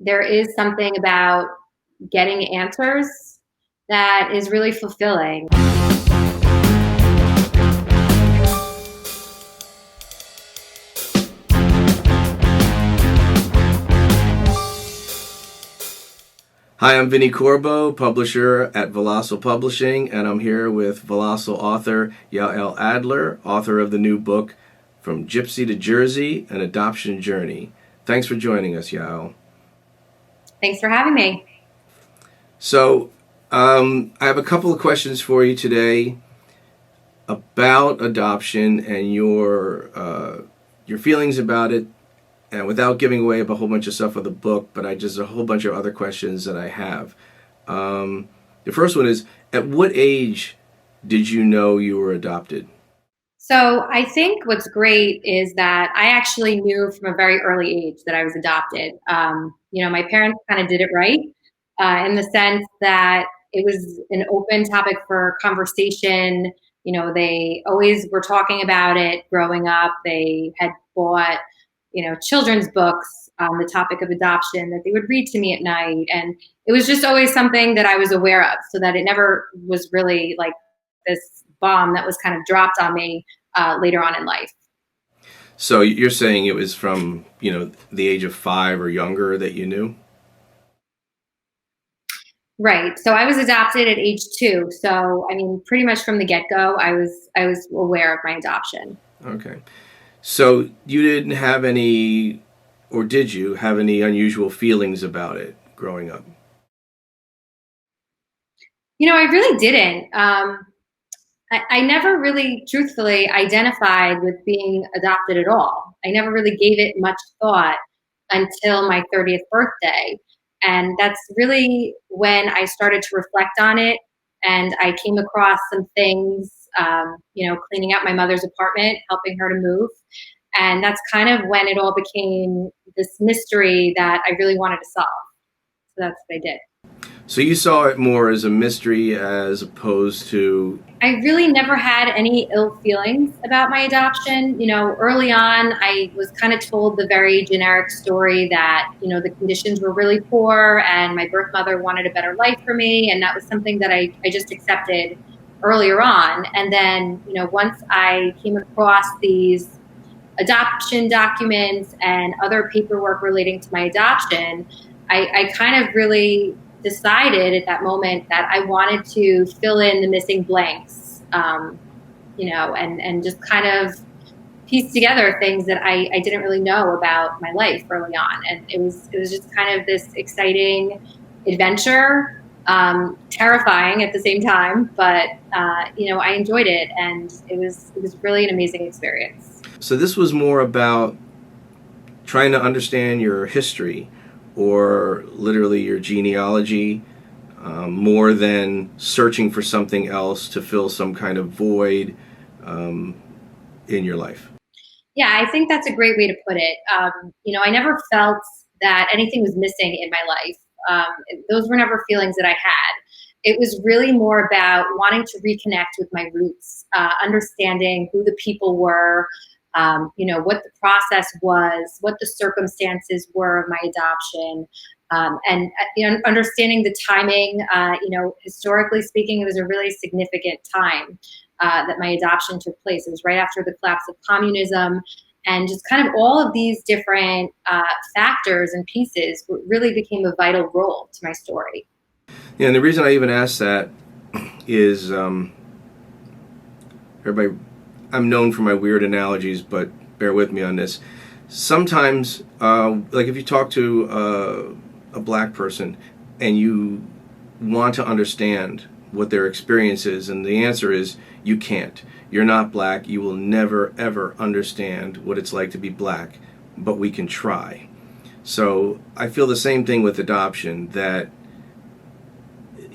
there is something about getting answers that is really fulfilling. Hi, I'm Vinnie Corbo, publisher at Volossal Publishing, and I'm here with Volossal Author Yael Adler, author of the new book, From Gypsy to Jersey, An Adoption Journey. Thanks for joining us, Yael. Thanks for having me. So, I have a couple of questions for you today about adoption and your feelings about it, and without giving away a whole bunch of stuff of the book, but a whole bunch of other questions that I have. The first one is, at what age did you know you were adopted? So I think what's great is that I actually knew from a very early age that I was adopted. My parents kind of did it right in the sense that it was an open topic for conversation. They always were talking about it growing up. They had bought, children's books on the topic of adoption that they would read to me at night. And it was just always something that I was aware of, so that it never was really like this bomb that was kind of dropped on me later on in life. So you're saying it was from, the age of 5 or younger that you knew? Right. So I was adopted at age 2. So I mean, pretty much from the get go, I was aware of my adoption. Okay. So you didn't have any, or did you have any unusual feelings about it growing up? I really didn't. I never really truthfully identified with being adopted at all. I never really gave it much thought until my 30th birthday. And that's really when I started to reflect on it. And I came across some things, cleaning out my mother's apartment, helping her to move. And that's kind of when it all became this mystery that I really wanted to solve. So that's what I did. So you saw it more as a mystery as opposed to... I really never had any ill feelings about my adoption. Early on, I was kind of told the very generic story that, the conditions were really poor and my birth mother wanted a better life for me. And that was something that I just accepted earlier on. And then, once I came across these adoption documents and other paperwork relating to my adoption, I kind of really decided at that moment that I wanted to fill in the missing blanks, and just kind of piece together things that I didn't really know about my life early on. And it was just kind of this exciting adventure, terrifying at the same time, but I enjoyed it, and it was really an amazing experience. So this was more about trying to understand your history, or literally your genealogy, more than searching for something else to fill some kind of void in your life. Yeah, I think that's a great way to put it. I never felt that anything was missing in my life. Those were never feelings that I had. It was really more about wanting to reconnect with my roots, understanding who the people were, what the process was, what the circumstances were of my adoption, and understanding the timing. Historically speaking, it was a really significant time that my adoption took place. It was right after the collapse of communism, and just kind of all of these different factors and pieces really became a vital role to my story. Yeah, and the reason I even asked that is everybody, I'm known for my weird analogies, but bear with me on this. Sometimes, like if you talk to a black person and you want to understand what their experience is, and the answer is you can't. You're not black. You will never, ever understand what it's like to be black, but we can try. So I feel the same thing with adoption, that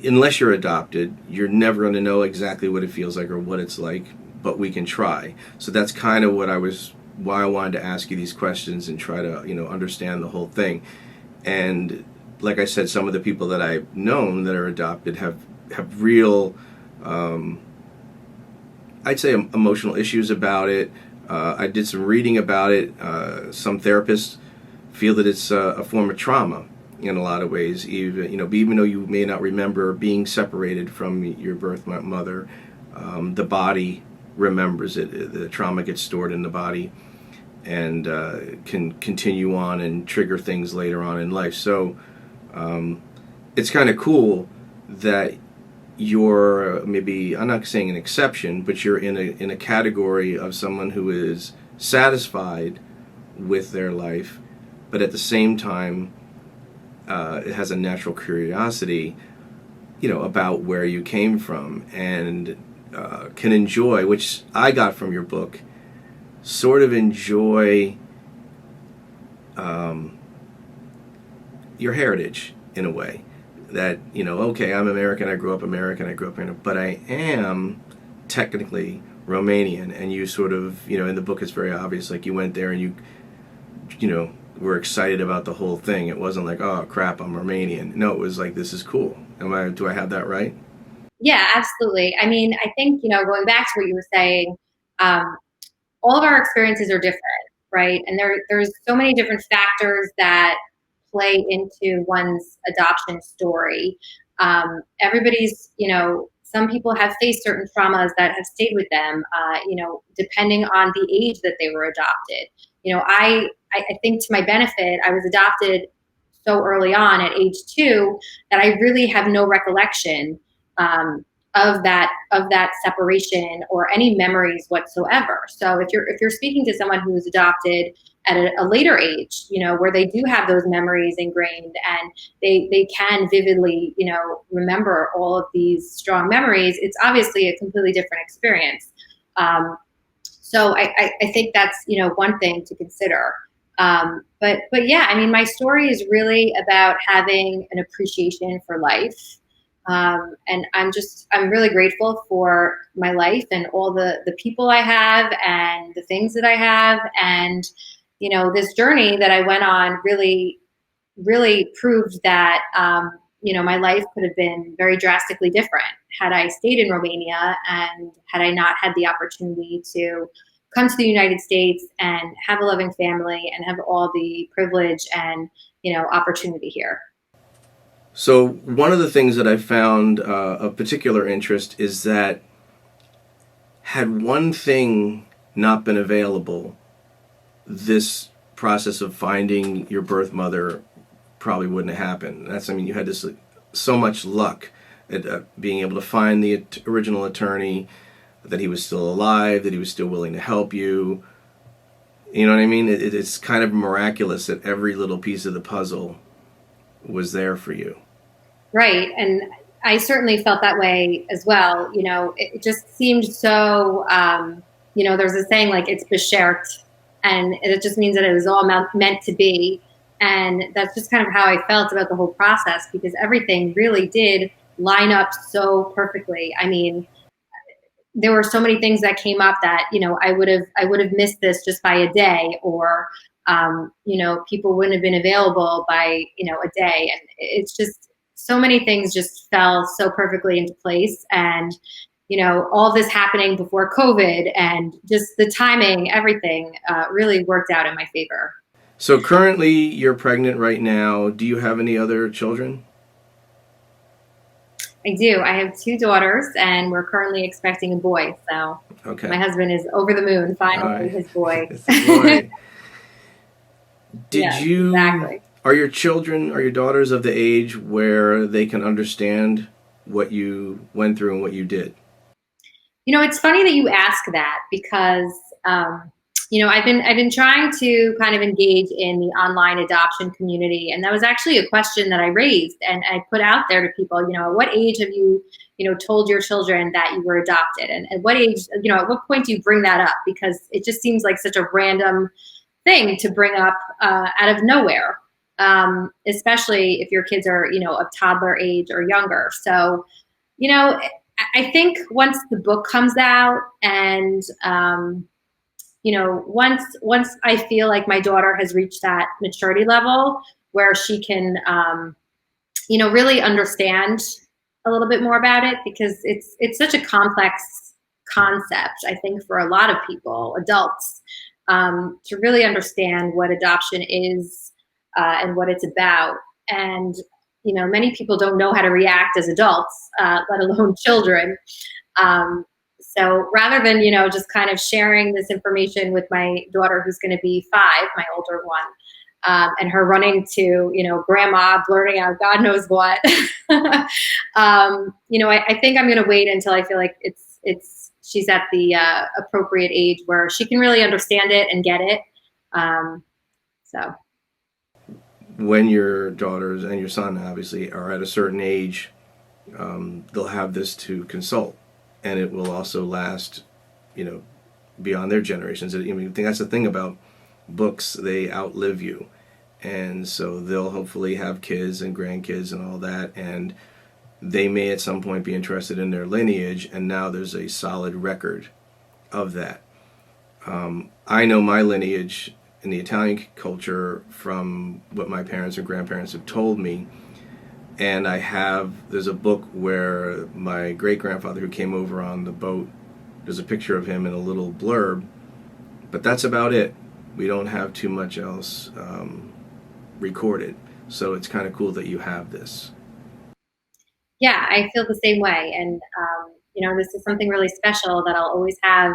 unless you're adopted, you're never going to know exactly what it feels like or what it's like, but we can try. So that's kind of why I wanted to ask you these questions and try to, understand the whole thing. And like I said, some of the people that I've known that are adopted have real, I'd say, emotional issues about it. I did some reading about it. Some therapists feel that it's a form of trauma. in a lot of ways. Even though you may not remember being separated from your birth mother, the body remembers it. The trauma gets stored in the body and can continue on and trigger things later on in life. So it's kind of cool that you're maybe, I'm not saying an exception, but you're in a category of someone who is satisfied with their life, but at the same time it has a natural curiosity, about where you came from, and can enjoy, which I got from your book, sort of enjoy your heritage in a way. That, okay, I'm American, I grew up American, but I am technically Romanian, and you sort of, in the book it's very obvious, like you went there and you were excited about the whole thing. It wasn't like, oh crap, I'm Romanian. No, it was like, this is cool. Do I have that right? Yeah, absolutely. I mean, I think, going back to what you were saying, um, all of our experiences are different, right? And there's so many different factors that play into one's adoption story. Everybody's, some people have faced certain traumas that have stayed with them, depending on the age that they were adopted. I think, to my benefit, I was adopted so early on at age 2 that I really have no recollection um, of that separation or any memories whatsoever. So if you're speaking to someone who was adopted at a later age, where they do have those memories ingrained, and they can vividly, remember all of these strong memories, it's obviously a completely different experience. So I think that's, one thing to consider. But yeah, I mean, my story is really about having an appreciation for life. And I'm really grateful for my life and all the people I have and the things that I have. And, this journey that I went on really, really proved that, my life could have been very drastically different had I stayed in Romania and had I not had the opportunity to come to the United States and have a loving family and have all the privilege and, opportunity here. So one of the things that I found of particular interest is that had one thing not been available, this process of finding your birth mother probably wouldn't have happened. You had this so much luck at being able to find the original attorney, that he was still alive, that he was still willing to help you. You know what I mean? It's kind of miraculous that every little piece of the puzzle was there for you. Right. And I certainly felt that way as well. It just seemed so, there's a saying like it's beschert, and it just means that it was all meant to be. And that's just kind of how I felt about the whole process, because everything really did line up so perfectly. I mean, there were so many things that came up that, I would have missed this just by a day, or, people wouldn't have been available by, a day. And it's just, so many things just fell so perfectly into place. And, all this happening before COVID and just the timing, everything really worked out in my favor. So currently you're pregnant right now. Do you have any other children? I do. I have 2 daughters, and we're currently expecting a boy. So Okay. my husband is over the moon, All finally, right. his boy. It's a boy. Yes, exactly. Are your children, are your daughters of the age where they can understand what you went through and what you did? It's funny that you ask that, because I've been trying to kind of engage in the online adoption community, and that was actually a question that I raised and I put out there to people. At what age have you, told your children that you were adopted, and at what age, at what point do you bring that up? Because it just seems like such a random thing to bring up out of nowhere, especially if your kids are, of toddler age or younger. So, I think once the book comes out, and once I feel like my daughter has reached that maturity level where she can, really understand a little bit more about it, because it's such a complex concept, I think, for a lot of people, adults, to really understand what adoption is and what it's about. And, many people don't know how to react as adults, let alone children. Um, so rather than, just kind of sharing this information with my daughter, who's going to be 5, my older one, and her running to, grandma, blurting out God knows what. I think I'm going to wait until I feel like she's at the appropriate age where she can really understand it and get it. So. When your daughters and your son obviously are at a certain age, they'll have this to consult, and it will also last, beyond their generations. I mean, I think that's the thing about books; they outlive you, and so they'll hopefully have kids and grandkids and all that, and they may at some point be interested in their lineage, and now there's a solid record of that. I know my lineage in the Italian culture from what my parents and grandparents have told me, and there's a book where my great-grandfather who came over on the boat, there's a picture of him in a little blurb, but that's about it. We don't have too much else recorded, so it's kind of cool that you have this. Yeah, I feel the same way. And, this is something really special that I'll always have,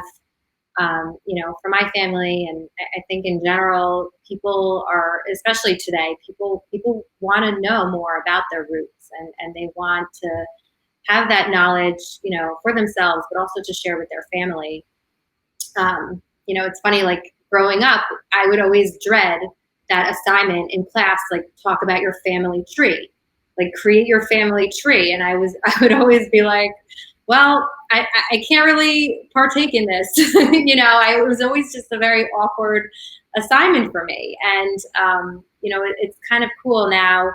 for my family. And I think in general, people are, especially today, people want to know more about their roots, and they want to have that knowledge, for themselves, but also to share with their family. It's funny, like growing up, I would always dread that assignment in class, like talk about your family tree, like create your family tree. And I would always be like, well, I can't really partake in this. It was always just a very awkward assignment for me. And, it's kind of cool now,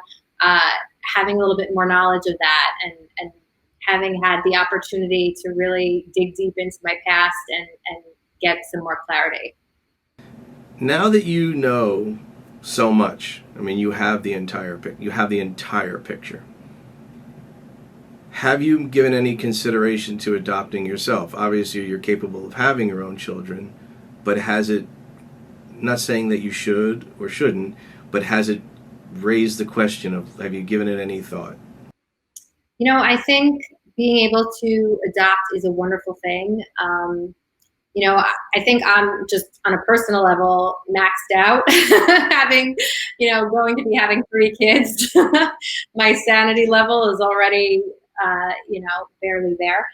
having a little bit more knowledge of that, and having had the opportunity to really dig deep into my past and get some more clarity. Now that you know so much, I mean, you have the entire picture. Have you given any consideration to adopting yourself? Obviously, you're capable of having your own children, but has it, not saying that you should or shouldn't, but has it raised the question of, have you given it any thought? I think being able to adopt is a wonderful thing. I think I'm just on a personal level maxed out, having, going to be having 3 kids. My sanity level is already, barely there.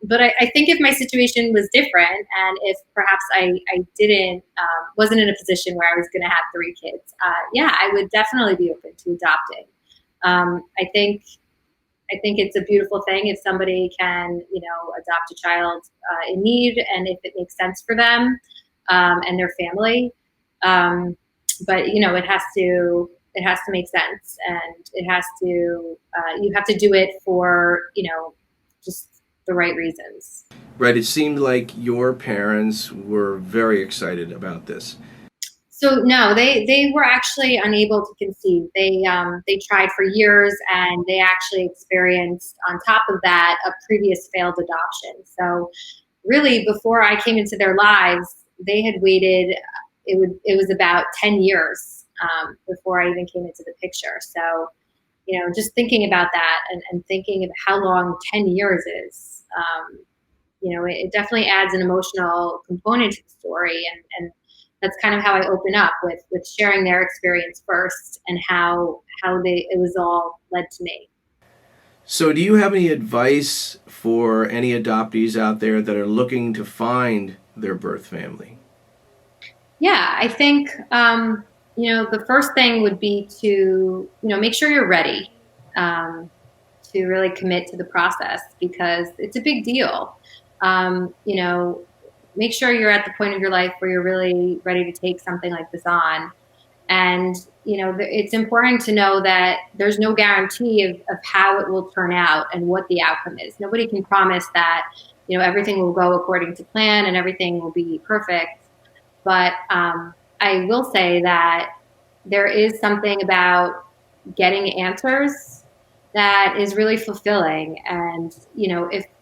But I think if my situation was different, and if perhaps I didn't, wasn't in a position where I was going to have 3 kids, yeah, I would definitely be open to adopting. I think it's a beautiful thing if somebody can, adopt a child in need, and if it makes sense for them, and their family. But it has to make sense, and you have to do it for, just the right reasons. Right, it seemed like your parents were very excited about this. So no, they were actually unable to conceive. They tried for years, and they actually experienced, on top of that, a previous failed adoption. So really, before I came into their lives, they had waited. It was about 10 years, before I even came into the picture. So, just thinking about that, and thinking of how long 10 years is, it definitely adds an emotional component to the story, and that's kind of how I open up with sharing their experience first, and how it was all led to me. So, do you have any advice for any adoptees out there that are looking to find their birth family? Yeah, I think, the first thing would be to, make sure you're ready, to really commit to the process, because it's a big deal. Make sure you're at the point of your life where you're really ready to take something like this on. And, it's important to know that there's no guarantee of how it will turn out and what the outcome is. Nobody can promise that, everything will go according to plan and everything will be perfect. But I will say that there is something about getting answers that is really fulfilling. And,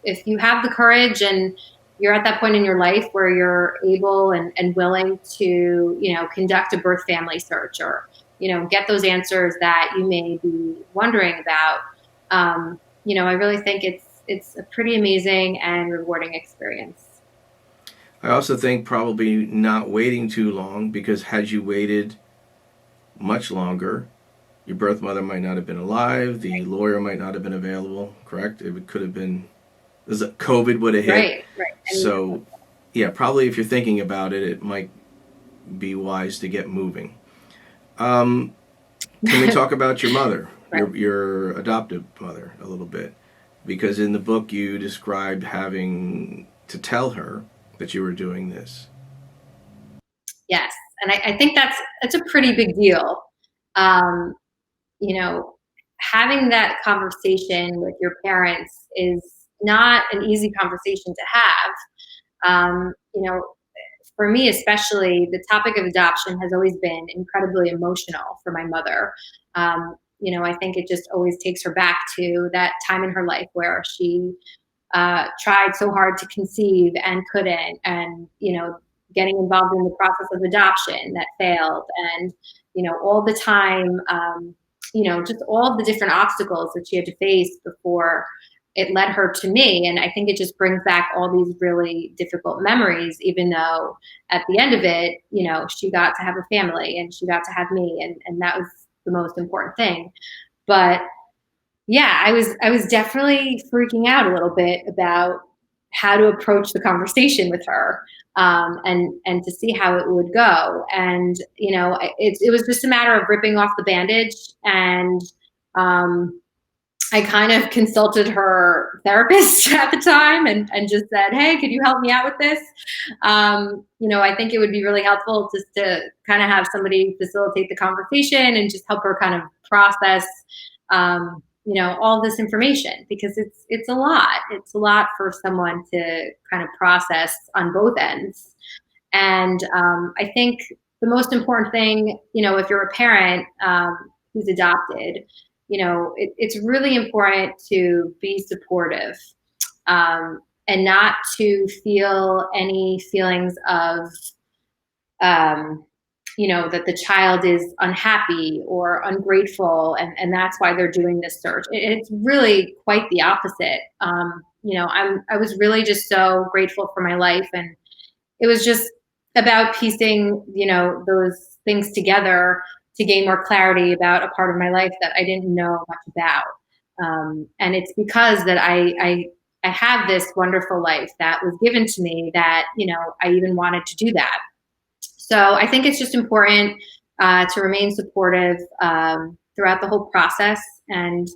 if you have the courage, and you're at that point in your life where you're able and willing to, conduct a birth family search, or get those answers that you may be wondering about. I really think it's a pretty amazing and rewarding experience. I also think probably not waiting too long, because had you waited much longer, your birth mother might not have been alive. The lawyer might not have been available. Correct? It could have been. COVID would have hit. Right, right. So, yeah, probably if you're thinking about it, it might be wise to get moving. Can we talk about your mother, Right. your adoptive mother, a little bit? Because in the book you described having to tell her that you were doing this. Yes, and I think that's a pretty big deal. Um, you know, Having that conversation with your parents is not an easy conversation to have. For me especially, the topic of adoption has always been incredibly emotional for my mother. I think it just always takes her back to that time in her life where she tried so hard to conceive and couldn't, and getting involved in the process of adoption that failed, and all the time, just all the different obstacles that she had to face before it led her to me. And I think it just brings back all these really difficult memories, even though at the end of it, she got to have a family and she got to have me, and that was the most important thing. But yeah, I was definitely freaking out a little bit about how to approach the conversation with her, and to see how it would go. And it was just a matter of ripping off the bandage, and um, I kind of consulted her therapist at the time, and just said, "Hey, could you help me out with this?" I think it would be really helpful just to kind of have somebody facilitate the conversation and just help her kind of process, all this information, because it's a lot. It's a lot for someone to kind of process on both ends. And I think the most important thing, if you're a parent who's adopted, it's really important to be supportive, and not to feel any feelings of, that the child is unhappy or ungrateful, and that's why they're doing this search. It's really quite the opposite. I was really just so grateful for my life, and it was just about piecing, those things together to gain more clarity about a part of my life that I didn't know much about. And it's because that I have this wonderful life that was given to me that, I even wanted to do that. So I think it's just important to remain supportive throughout the whole process. And,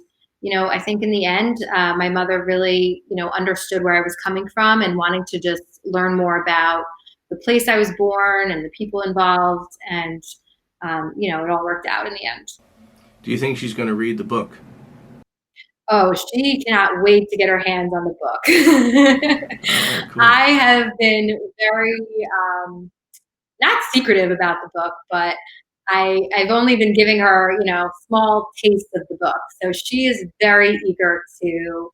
I think in the end, my mother really, understood where I was coming from and wanting to just learn more about the place I was born and the people involved. And, it all worked out in the end. Do you think she's going to read the book? Oh, she cannot wait to get her hands on the book. Oh, cool. I have been very, not secretive about the book, but I've only been giving her, small tastes of the book. So she is very eager to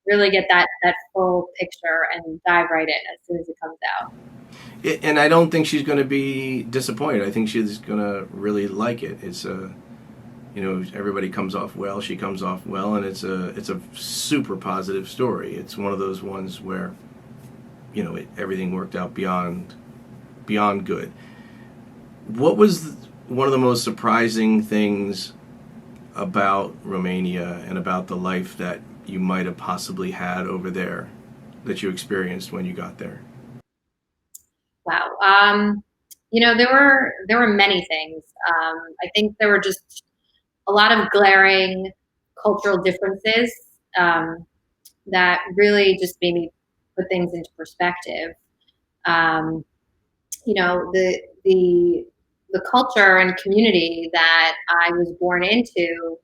really get that full picture and dive right in as soon as it comes out. And I don't think she's going to be disappointed. I think she's going to really like it. It's a, everybody comes off well. She comes off well, and it's a super positive story. It's one of those ones where, everything worked out beyond good. What was one of the most surprising things about Romania and about the life that you might have possibly had over there that you experienced when you got there? Wow. There were many things. I think there were just a lot of glaring cultural differences, that really just made me put things into perspective. Um, the culture and community that I was born into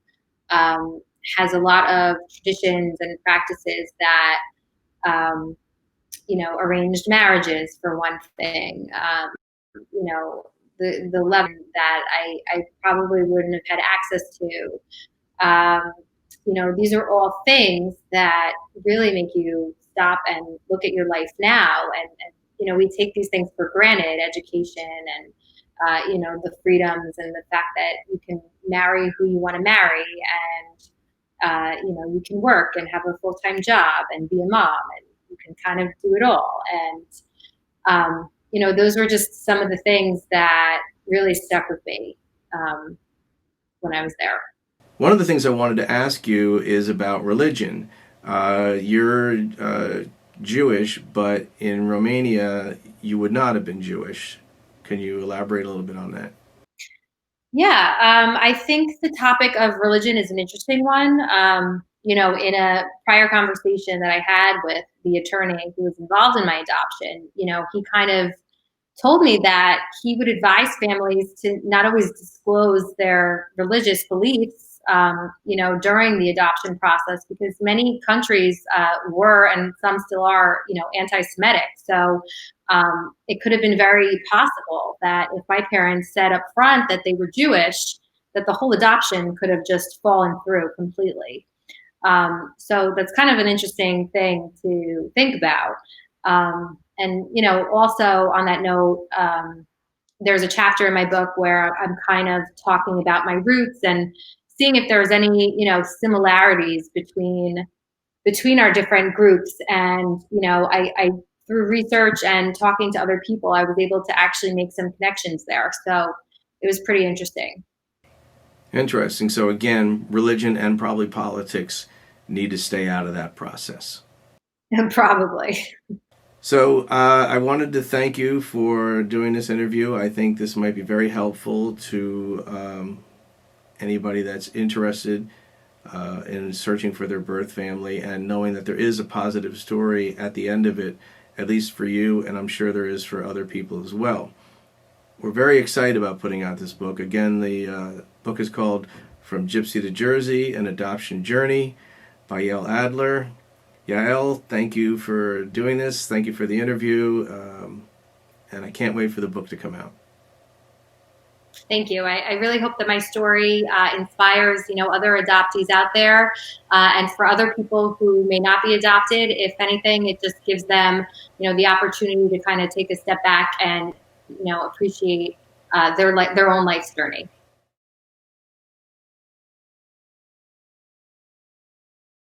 um, has a lot of traditions and practices that, arranged marriages for one thing. You know, the level that I probably wouldn't have had access to. These are all things that really make you stop and look at your life now. And we take these things for granted, education and the freedoms and the fact that you can marry who you want to marry, and you can work and have a full-time job and be a mom, and you can kind of do it all. And those were just some of the things that really stuck with me when I was there. One of the things I wanted to ask you is about religion. You're Jewish, but in Romania, you would not have been Jewish. Can you elaborate a little bit on that? Yeah, I think the topic of religion is an interesting one. In a prior conversation that I had with the attorney who was involved in my adoption, he kind of told me that he would advise families to not always disclose their religious beliefs, during the adoption process, because many countries were, and some still are, anti-Semitic. So it could have been very possible that if my parents said up front that they were Jewish, that the whole adoption could have just fallen through completely. So that's kind of an interesting thing to think about. And also on that note, there's a chapter in my book where I'm kind of talking about my roots and seeing if there's any, similarities between our different groups. And I through research and talking to other people, I was able to actually make some connections there. So it was pretty interesting. Interesting. So, again, religion and probably politics need to stay out of that process. Probably. So, I wanted to thank you for doing this interview. I think this might be very helpful to anybody that's interested in searching for their birth family, and knowing that there is a positive story at the end of it, at least for you, and I'm sure there is for other people as well. We're very excited about putting out this book. Again, the book is called From Gypsy to Jersey, An Adoption Journey by Yael Adler. Yael, thank you for doing this. Thank you for the interview. And I can't wait for the book to come out. Thank you. I really hope that my story inspires, other adoptees out there, and for other people who may not be adopted. If anything, it just gives them, the opportunity to kind of take a step back and, appreciate their own life's journey.